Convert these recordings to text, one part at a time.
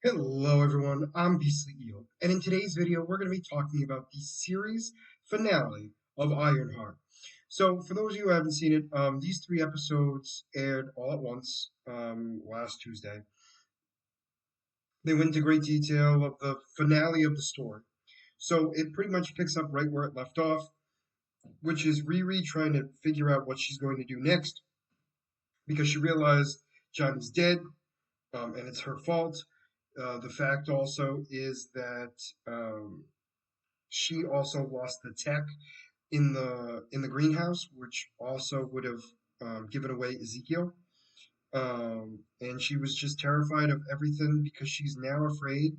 Hello everyone, I'm Beastly Eel, and in today's video we're going to be talking about the series finale of Ironheart. So for those of you who haven't seen it, these three episodes aired all at once last Tuesday. They went into great detail of the finale of the story. So it pretty much picks up right where it left off, which is Riri trying to figure out what she's going to do next because she realized Johnny's dead, and it's her fault. The fact also is that she also lost the tech in the greenhouse, which also would have given away Ezekiel. And she was just terrified of everything because she's now afraid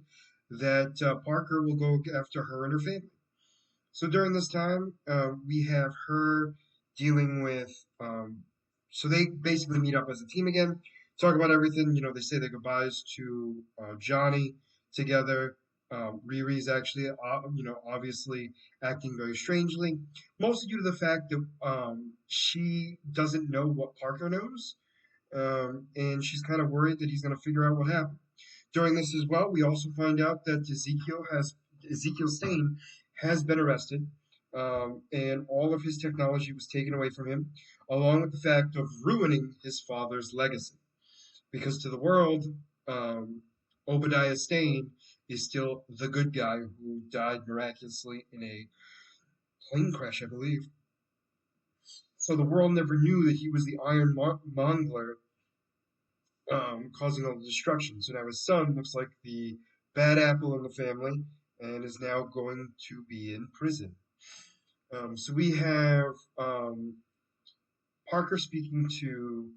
that Parker will go after her and her family. So during this time, we have her dealing with. So they basically meet up as a team again, talk about everything. They say their goodbyes to Johnny together. Riri's actually, obviously acting very strangely, mostly due to the fact that she doesn't know what Parker knows, and she's kind of worried that he's going to figure out what happened. During this as well, we also find out that Ezekiel Stain has been arrested, and all of his technology was taken away from him, along with the fact of ruining his father's legacy. Because to the world, um, Obadiah Stane is still the good guy who died miraculously in a plane crash, I believe. So the world never knew that he was the Iron Mongler, causing all the destruction. So now his son looks like the bad apple in the family and is now going to be in prison. So we have Parker speaking to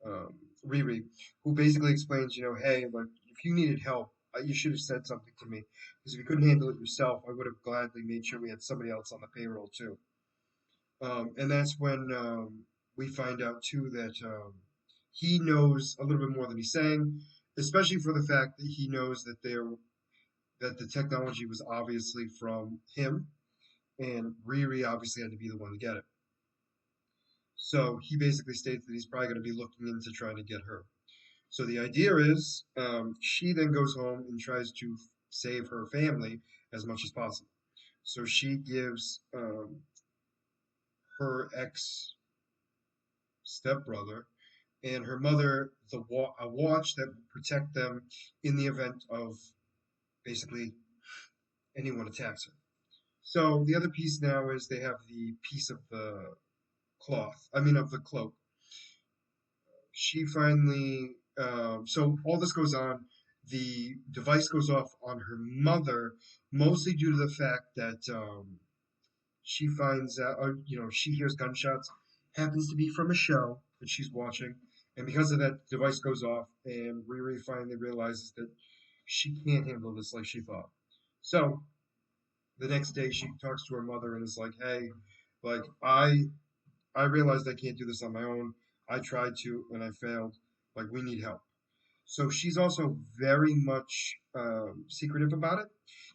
um, Riri, who basically explains, hey, like if you needed help, you should have said something to me because if you couldn't handle it yourself, I would have gladly made sure we had somebody else on the payroll too. And that's when we find out too that he knows a little bit more than he's saying, especially for the fact that he knows that the technology was obviously from him, and Riri obviously had to be the one to get it. So he basically states that he's probably going to be looking into trying to get her. So the idea is she then goes home and tries to save her family as much as possible. So she gives her ex stepbrother and her mother a watch that would protect them in the event of basically anyone attacks her. So the other piece now is they have the piece of the of the cloak. She finally, so all this goes on. The device goes off on her mother, mostly due to the fact that she finds out, or, she hears gunshots, happens to be from a show that she's watching, and because of that, the device goes off, and Riri finally realizes that she can't handle this like she thought. So the next day, she talks to her mother and is like, "Hey, like I realized I can't do this on my own. I tried to and I failed. Like we need help." So she's also very much secretive about it,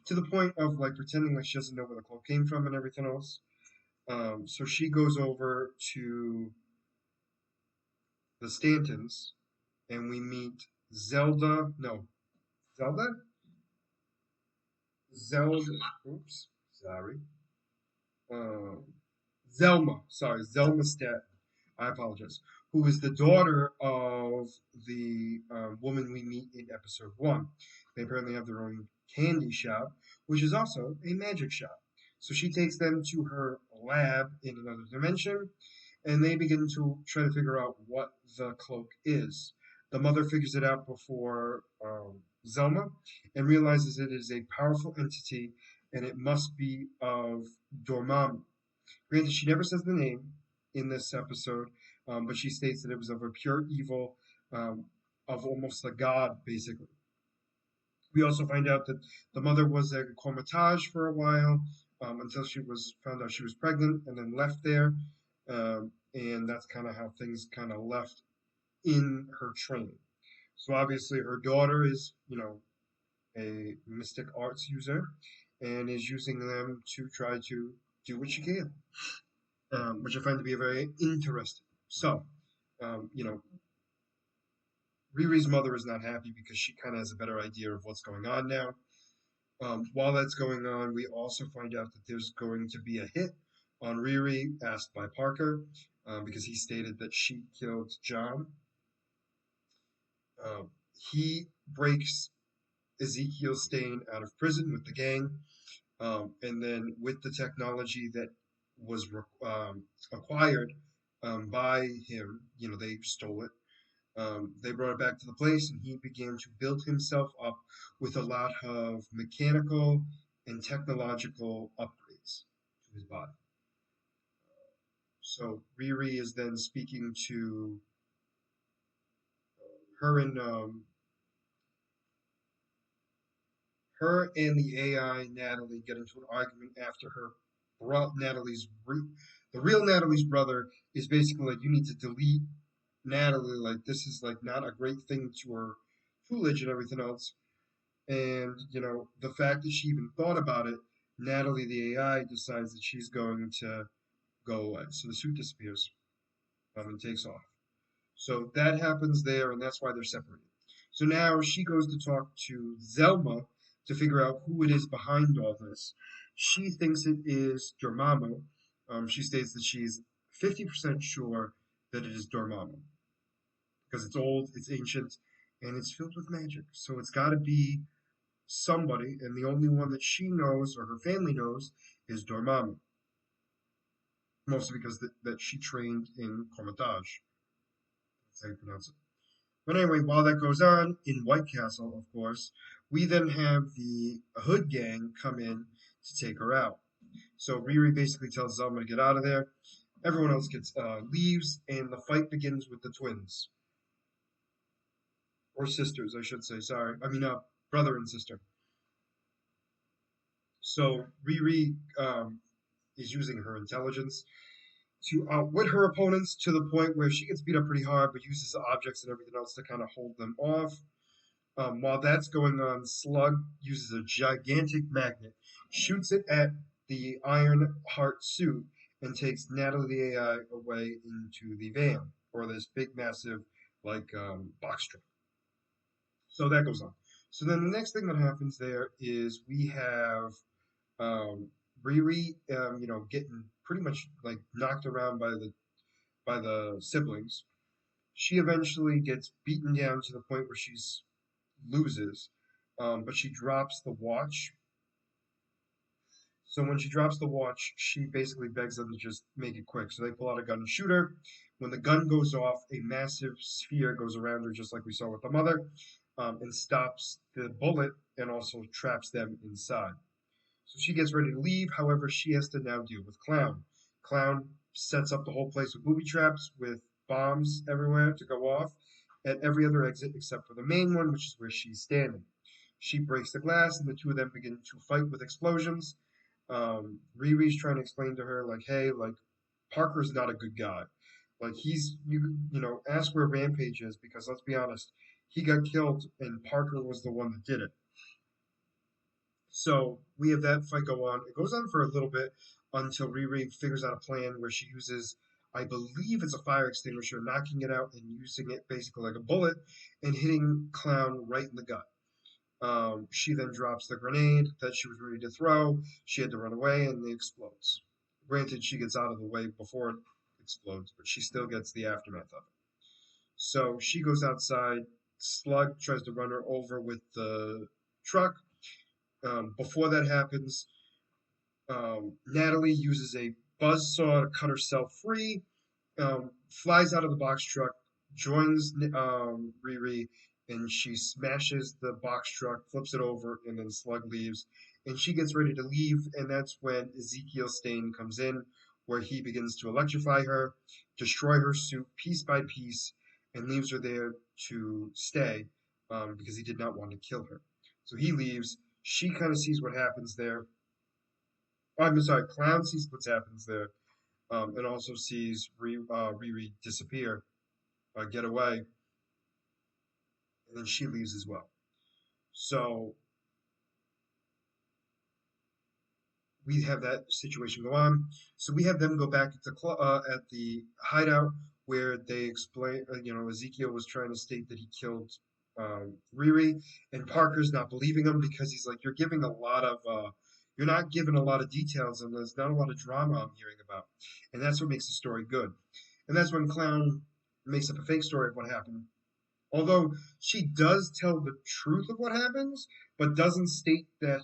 to the point of like pretending like she doesn't know where the cloak came from and everything else. So she goes over to the Stantons, and we meet Zelda. No, Zelda. Zelda. Oops, sorry. Um, Zelma. Sorry, Zelma Stat. I apologize. Who is the daughter of the woman we meet in episode one. They apparently have their own candy shop, which is also a magic shop. So she takes them to her lab in another dimension, and they begin to try to figure out what the cloak is. The mother figures it out before Zelma and realizes it is a powerful entity and it must be of Dormammu. Granted, she never says the name in this episode, but she states that it was of a pure evil, um, of almost a god, basically. We also find out that the mother was a comatage for a while, until she was found out she was pregnant and then left there. And that's kind of how things kind of left in her training. So obviously her daughter is, a mystic arts user and is using them to try to do what she can, which I find to be very interesting. So, um, you know, Riri's mother is not happy because she kind of has a better idea of what's going on now. While that's going on, we also find out that there's going to be a hit on Riri, asked by Parker, because he stated that she killed John. Um, he breaks Ezekiel Stain out of prison with the gang, and then with the technology that was acquired by him, they stole it. They brought it back to the place, and he began to build himself up with a lot of mechanical and technological upgrades to his body. So Riri is then speaking to her and the AI Natalie get into an argument after the real Natalie's brother is basically like, you need to delete Natalie. Like, this is like not a great thing to her Coolidge and everything else. And, the fact that she even thought about it, Natalie, the AI, decides that she's going to go away. So the suit disappears, and takes off. So that happens there, and that's why they're separated. So now she goes to talk to Zelma to figure out who it is behind all this. She thinks it is Dormammu. She states that she's 50% sure that it is Dormammu because it's old, it's ancient, and it's filled with magic. So it's got to be somebody, and the only one that she knows or her family knows is Dormammu, mostly because that she trained in Comatage. That's how you pronounce it. But anyway, while that goes on, in White Castle, of course, we then have the Hood gang come in to take her out. So Riri basically tells Zelma to get out of there. Everyone else leaves, and the fight begins with the twins. Or sisters, I should say. Sorry. I mean, brother and sister. So Riri is using her intelligence to outwit her opponents to the point where she gets beat up pretty hard, but uses objects and everything else to kind of hold them off. While that's going on, Slug uses a gigantic magnet, shoots it at the Ironheart suit, and takes Natalie the AI away into the van, or this big, massive, like, box truck. So that goes on. So then the next thing that happens there is we have um, Riri, getting pretty much like knocked around by the siblings. She eventually gets beaten down to the point where she's loses, but she drops the watch. So when she drops the watch, she basically begs them to just make it quick. So they pull out a gun and shoot her. When the gun goes off, a massive sphere goes around her, just like we saw with the mother, and stops the bullet and also traps them inside. So she gets ready to leave. However, she has to now deal with Clown. Clown sets up the whole place with booby traps with bombs everywhere to go off at every other exit except for the main one, which is where she's standing. She breaks the glass, and the two of them begin to fight with explosions. Riri's trying to explain to her, like, hey, like, Parker's not a good guy. Like, ask where Rampage is, because let's be honest, he got killed, and Parker was the one that did it. So we have that fight go on. It goes on for a little bit until Riri figures out a plan where she uses, I believe it's a fire extinguisher, knocking it out and using it basically like a bullet and hitting Clown right in the gut. She then drops the grenade that she was ready to throw. She had to run away, and it explodes. Granted, she gets out of the way before it explodes, but she still gets the aftermath of it. So she goes outside. Slug tries to run her over with the truck. Before that happens, Natalie uses a buzz saw to cut herself free, flies out of the box truck, joins Riri, and she smashes the box truck, flips it over, and then Slug leaves. And she gets ready to leave, and that's when Ezekiel Stain comes in, where he begins to electrify her, destroy her suit piece by piece, and leaves her there to stay because he did not want to kill her. So he leaves. She kind of sees what happens there. I'm sorry, Clown sees what happens there, and also sees Riri disappear, get away, and then she leaves as well. So we have that situation go on. So we have them go back at the hideout where they explain, Ezekiel was trying to state that he killed Riri, and Parker's not believing him because he's like, you're not giving a lot of details, and there's not a lot of drama I'm hearing about, and that's what makes the story good. And that's when Clown makes up a fake story of what happened. Although she does tell the truth of what happens, but doesn't state that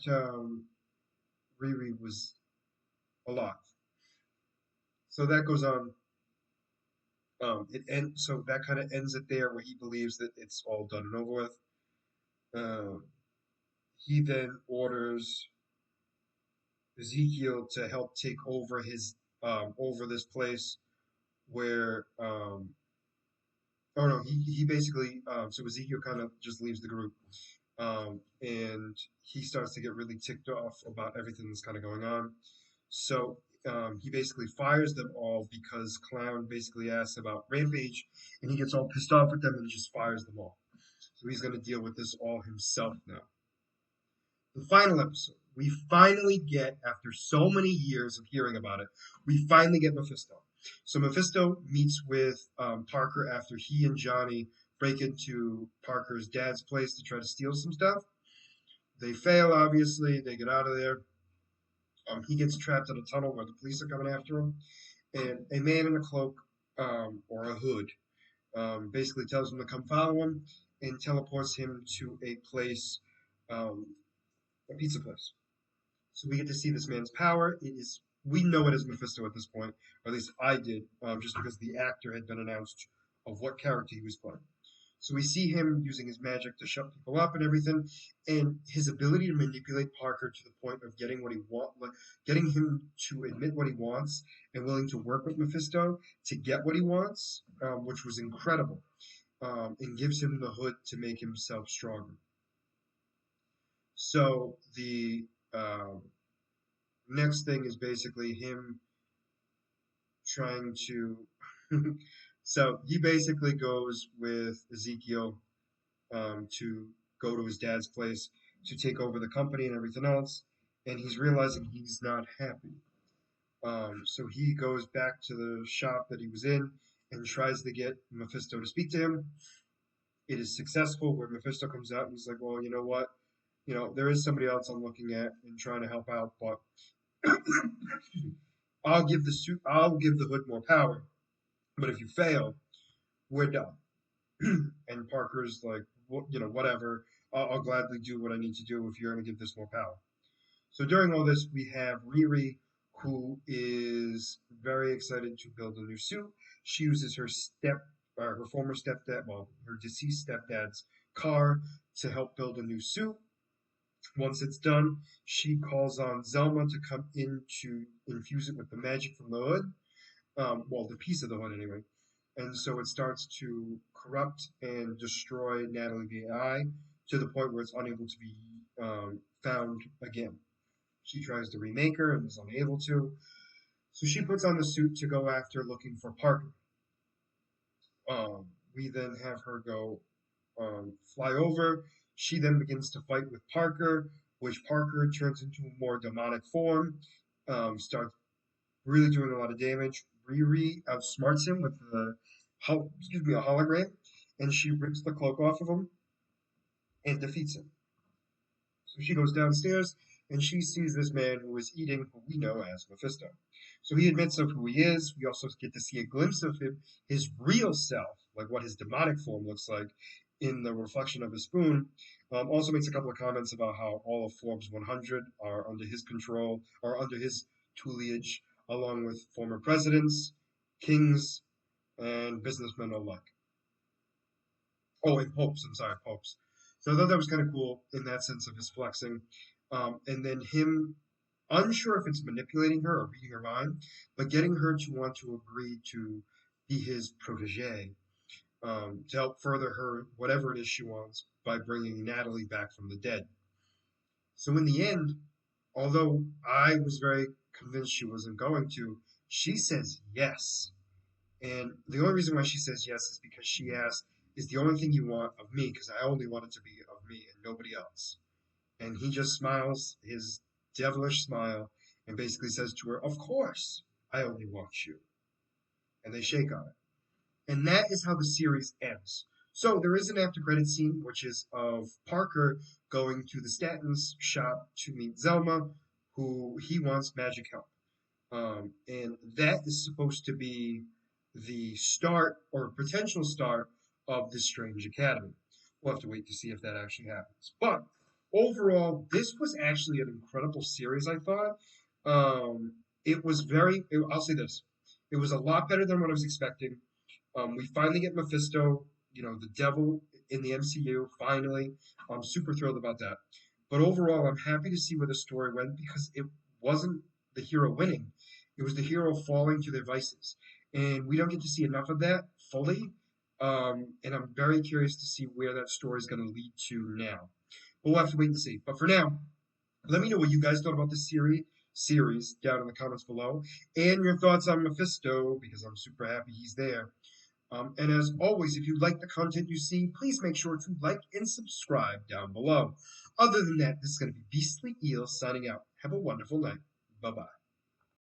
Riri was alive. So that goes on. So that kind of ends it there, where he believes that it's all done and over with. Um, he then orders Ezekiel to help take over his over this place where oh no, he basically so Ezekiel kind of just leaves the group, and he starts to get really ticked off about everything that's kind of going on. So he basically fires them all because Clown basically asks about Rampage, and he gets all pissed off with them and just fires them all. So he's going to deal with this all himself now. The final episode, we finally get, after so many years of hearing about it, we finally get Mephisto. So Mephisto meets with Parker after he and Johnny break into Parker's dad's place to try to steal some stuff. They fail, obviously. They get out of there. He gets trapped in a tunnel where the police are coming after him. And a man in a cloak or a hood basically tells him to come follow him and teleports him to a place, um, a pizza place. So we get to see this man's power. We know it as Mephisto at this point, or at least I did, just because the actor had been announced of what character he was playing. So we see him using his magic to shut people up and everything, and his ability to manipulate Parker to the point of getting what he like getting him to admit what he wants and willing to work with Mephisto to get what he wants, which was incredible, and gives him the hood to make himself stronger. So the next thing is basically him trying to. So he basically goes with Ezekiel to go to his dad's place to take over the company and everything else, and he's realizing he's not happy. So he goes back to the shop that he was in and tries to get Mephisto to speak to him. It is successful, where Mephisto comes out and he's like, "Well, you know what? There is somebody else I'm looking at and trying to help out, but I'll give the hood more power. But if you fail, we're done." And Parker's like, whatever. I'll gladly do what I need to do if you're going to give this more power. So during all this, we have Riri, who is very excited to build a new suit. She uses her former stepdad, well, her deceased stepdad's car to help build a new suit. Once it's done, she calls on Zelma to come in to infuse it with the magic from the hood. Well, the piece of the hood anyway. And so it starts to corrupt and destroy Natalie the AI to the point where it's unable to be found again. She tries to remake her and is unable to. So she puts on the suit to go after looking for Parker. We then have her go fly over. She then begins to fight with Parker, which Parker turns into a more demonic form, starts really doing a lot of damage. Riri outsmarts him with a hologram, and she rips the cloak off of him and defeats him. So she goes downstairs and she sees this man who is eating who we know as Mephisto. So he admits of who he is. We also get to see a glimpse of him, his real self, like what his demonic form looks like in the reflection of his spoon. Also makes a couple of comments about how all of Forbes 100 are under his control, or under his tutelage, along with former presidents, kings, and businessmen alike. Oh, and popes. I'm sorry, popes. So I thought that was kind of cool in that sense of his flexing. And then him, unsure if it's manipulating her or reading her mind, but getting her to want to agree to be his protege, to help further her whatever it is she wants by bringing Natalie back from the dead. So in the end, although I was very convinced she wasn't going to, she says yes. And the only reason why she says yes is because she asks, "Is the only thing you want of me? Because I only want it to be of me and nobody else." And he just smiles his devilish smile and basically says to her, "Of course, I only want you." And they shake on it. And that is how the series ends. So there is an after credit scene, which is of Parker going to the Statins shop to meet Zelma, who he wants magic help. And that is supposed to be the start or potential start of the Strange Academy. We'll have to wait to see if that actually happens. But overall, this was actually an incredible series, I thought. It was I'll say this, it was a lot better than what I was expecting. We finally get Mephisto, the devil in the MCU, finally. I'm super thrilled about that. But overall, I'm happy to see where the story went because it wasn't the hero winning, it was the hero falling to their vices. And we don't get to see enough of that fully. And I'm very curious to see where that story is going to lead to now. But we'll have to wait and see. But for now, let me know what you guys thought about this series down in the comments below, and your thoughts on Mephisto because I'm super happy he's there. And as always, if you like the content you see, please make sure to like and subscribe down below. Other than that, this is going to be Beastly Eel signing out. Have a wonderful night. Bye bye.